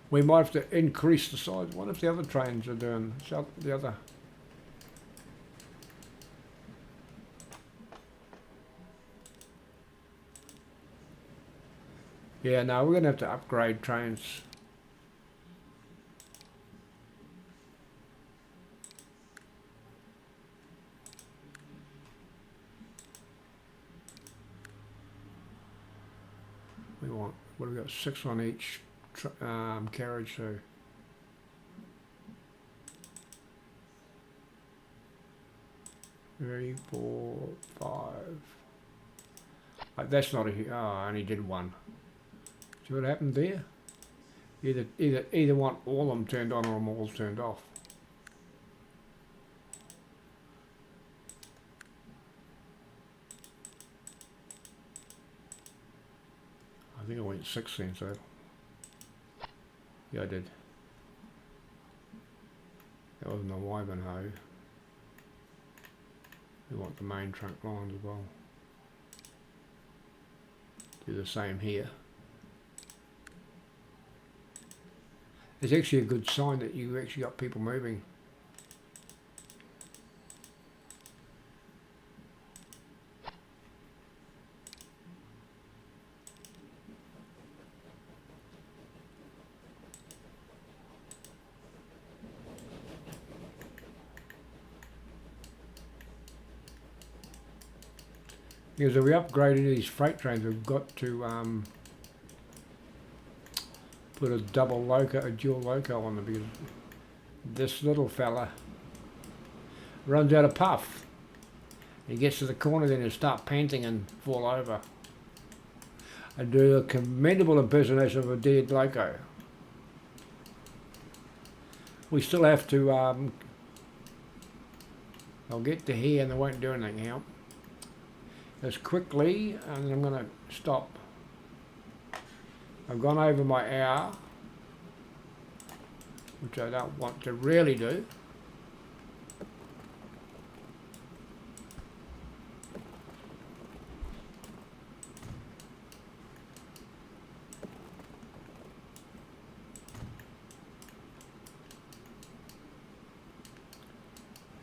We might have to increase the size. What if the other trains are doing the other? Yeah, no, we're going to have to upgrade trains. We want, what have we got, 6 on each carriage, so 3, 4, 5. That's not a. Oh, I only did one. See what happened there? Either want all of them turned on or them all turned off. I think I went 6 then, so yeah, I did. That wasn't a Ivanhoe. We want the main trunk lines as well. Do the same here. It's actually a good sign that you actually got people moving. Because if we upgraded these freight trains, we've got to put a dual loco on them, because this little fella runs out of puff. He gets to the corner, then he'll start panting and fall over. And do a commendable impersonation of a dead loco. We still have to, I'll get to here and they won't do anything now. As quickly, and I'm going to stop. I've gone over my hour, which I don't want to really do.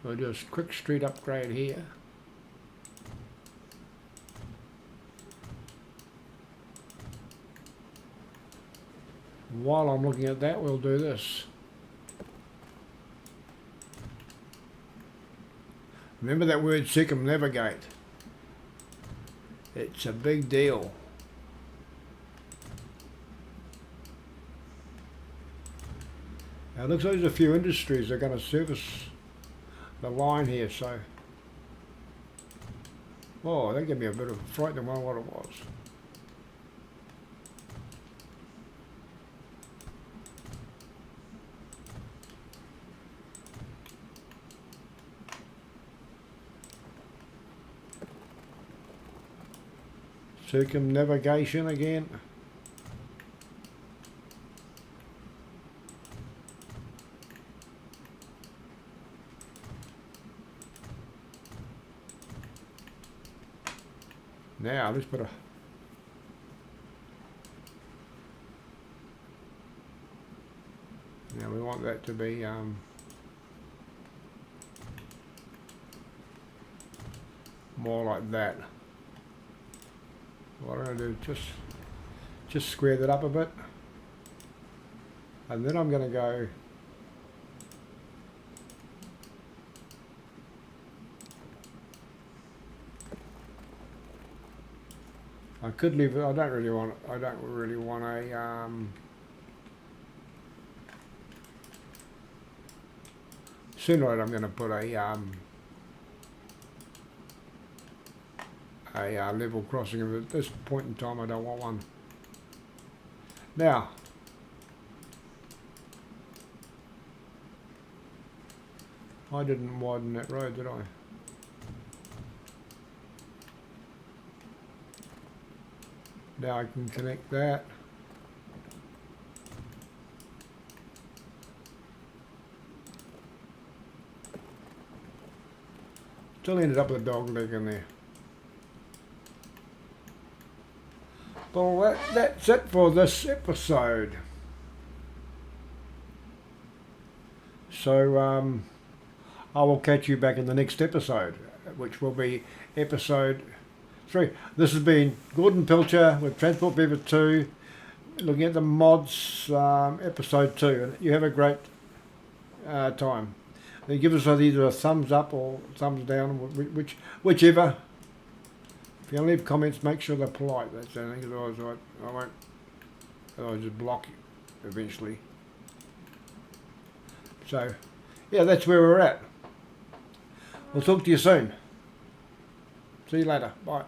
We'll do a quick street upgrade here. While I'm looking at that, we'll do this. Remember that word circumnavigate. It's a big deal. Now it looks like there's a few industries that are going to service the line here, so. Oh, that gave me a bit of a fright than what it was. Circumnavigation again. Now let's put a now we want that to be more like that. What I'm going to do, just square that up a bit, and then I'm going to go I could leave it. I don't really want a sooner or later I'm going to put a level crossing, and at this point in time I don't want one. Now, I didn't widen that road, did I? Now I can connect that. Still ended up with a dog leg in there. Well, that's it for this episode. So I will catch you back in the next episode, which will be episode 3. This has been Gordon Pilcher with Transport Beaver 2, looking at the mods, episode 2. And you have a great time. Then give us either a thumbs up or thumbs down, whichever. If you leave comments, make sure they're polite. That's the thing, otherwise I won't. I'll just block you eventually. So, yeah, that's where we're at. We'll talk to you soon. See you later. Bye.